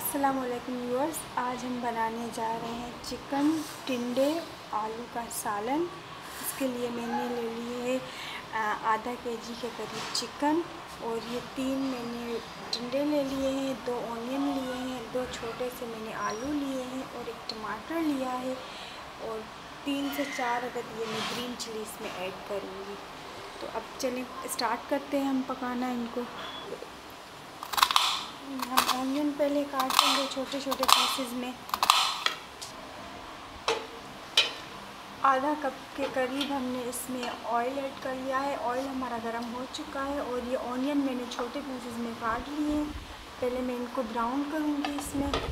अस्सलामुअलैकुम व्यूअर्स, आज हम बनाने जा रहे हैं चिकन टिंडे आलू का सालन। इसके लिए मैंने ले लिए आधा केजी के करीब चिकन और ये 3 मैंने टिंडे ले लिए हैं, 2 ऑनियन लिए हैं, 2 छोटे से मैंने आलू लिए हैं और 1 टमाटर लिया है और 3 से 4 अदद ये मैं ग्रीन चिली इसमें ऐड करूँगी। तो अब चलिए स्टार्ट करते हैं हम पकाना इनको। हम ऑनियन पहले काटेंगे छोटे छोटे पीसेस में। आधा कप के करीब हमने इसमें ऑयल ऐड कर लिया है। ऑयल हमारा गर्म हो चुका है और ये ऑनियन मैंने छोटे पीसेस में काट लिए हैं। पहले मैं इनको ब्राउन करूँगी इसमें। और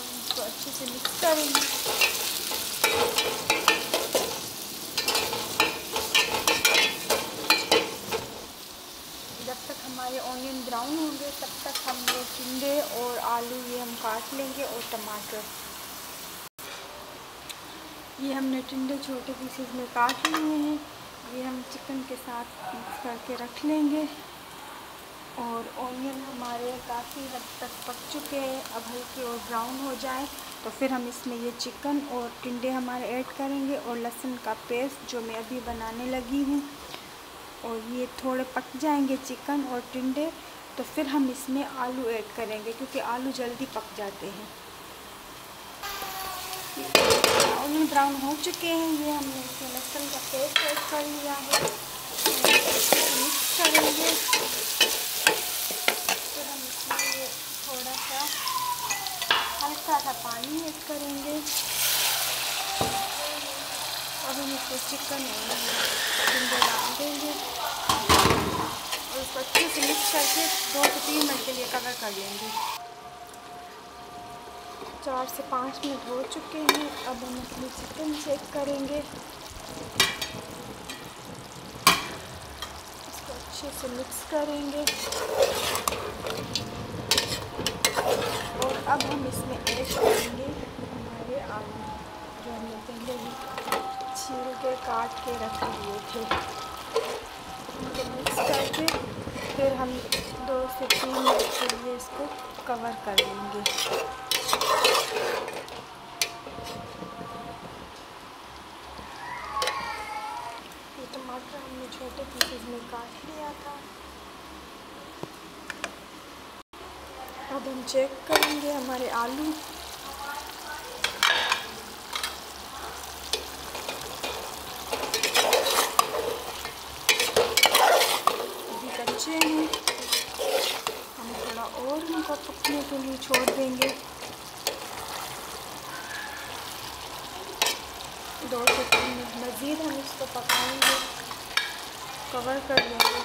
इनको अच्छे से मिक्स करेंगे। हमारे ऑनियन ब्राउन होंगे तब तक हम ये टिंडे और आलू ये हम काट लेंगे और टमाटर। ये हमने टिंडे छोटे पीसेस में काट लिए हैं। ये हम चिकन के साथ मिक्स करके रख लेंगे। और ऑनियन हमारे काफ़ी हद तक पक चुके हैं। अब हल्के और ब्राउन हो जाए तो फिर हम इसमें ये चिकन और टिंडे हमारे ऐड करेंगे और लहसुन का पेस्ट जो मैं अभी बनाने लगी हूँ। और ये थोड़े पक जाएंगे चिकन और टिंडे तो फिर हम इसमें आलू ऐड करेंगे क्योंकि आलू जल्दी पक जाते हैं। ऑनियन ब्राउन हो चुके हैं। ये हमने इसमें लहसुन का पेस्ट ऐड कर लिया है। मिक्स करेंगे। फिर हम इसमें ये थोड़ा सा हल्का सा पानी ऐड करेंगे। अब हम इसको चिकन और टिंडे डाल देंगे और उसको अच्छे से मिक्स करके 2 से 3 मिनट के लिए कवर कर लेंगे। 4 से 5 मिनट हो चुके हैं। अब हम इसमें चिकन चेक करेंगे। इसको अच्छे से मिक्स करेंगे और अब हम इसमें ऐड करेंगे हमारे आलू जो हमने पहले ही छील के काट के रख लिए थे। इनको मिक्स करके फिर हम 2 से 3 मिनट के लिए इसको कवर कर लेंगे। ये टमाटर हमने छोटे पीसेस में काट लिया था। अब हम चेक करेंगे हमारे आलू। हैं हम थोड़ा और इनको पकने के लिए छोड़ देंगे। 2 से 3 मिनट मज़ीद हम इसको पकाएंगे, कवर कर लेंगे।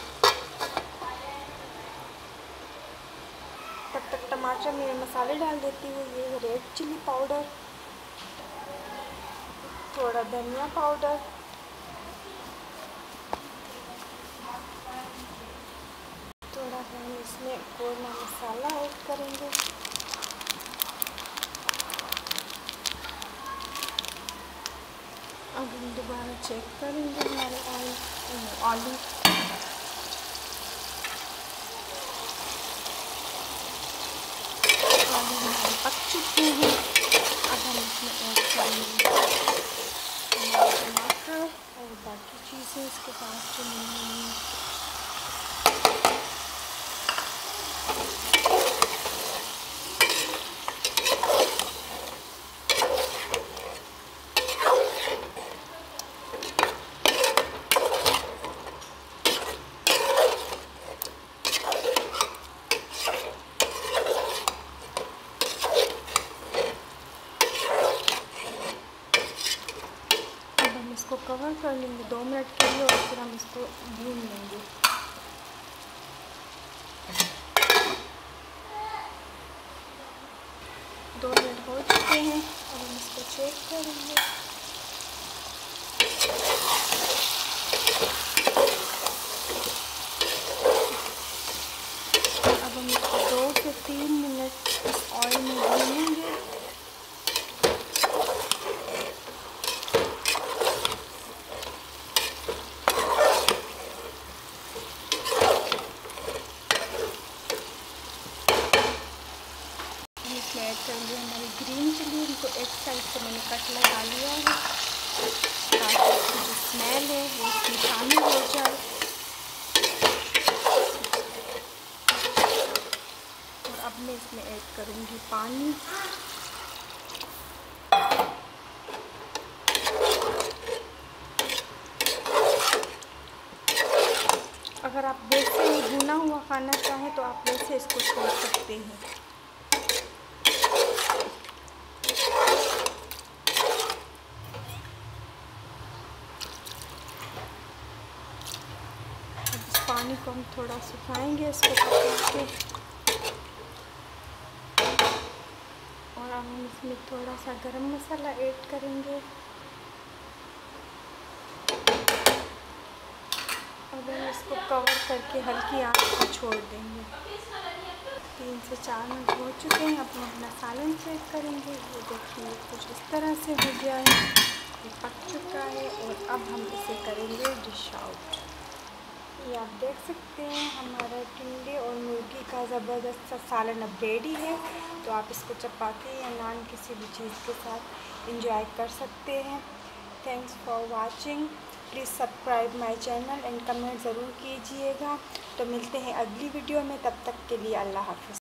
तब तक टमाटर में मसाले डाल देती हूँ। ये रेड चिली पाउडर, थोड़ा धनिया पाउडर, थोड़ा हम इसमें कोरमा मसाला ऐड करेंगे। अब हम दोबारा चेक करेंगे हमारे आलू। आलू हमारे पक चुके हैं। अब हम इसमें ऐड करेंगे टमाटर और बाकी चीज़ें इसके साथ जो मैंने इसको कवर कर लेंगे 2 मिनट के लिए और फिर हम इसको भून लेंगे। दो मिनट हो चुके हैं। अब हम इसको चेक करेंगे। अब हम इसको 2 से 3 मिनट इस ऑयल में भूनेंगे। शामिल हो जाए। और अब मैं इसमें ऐड करूँगी पानी। अगर आप वैसे ही भुना हुआ खाना चाहें तो आप वैसे इसको छोड़ सकते हैं। अब इस पानी को हम थोड़ा सुखाएंगे इसको पका के। और अब हम इसमें थोड़ा सा गरम मसाला ऐड करेंगे। अब हम इसको कवर करके हल्की आंच पर छोड़ देंगे। 3 से 4 मिनट हो चुके हैं। अब हम अपना सालन चेक करेंगे। ये देखिए कुछ इस तरह से हो गया है, ये पक चुका है। और अब हम इसे करेंगे डिश आउट। ये आप देख सकते हैं हमारा टिंडे और मुर्गी का ज़बरदस्त सा सालन अब रेडी है। तो आप इसको चपाती या नान किसी भी चीज़ के साथ एंजॉय कर सकते हैं। Thanks for watching. Please subscribe my channel and comment ज़रूर कीजिएगा। तो मिलते हैं अगली वीडियो में, तब तक के लिए अल्लाह हाफ़िज़।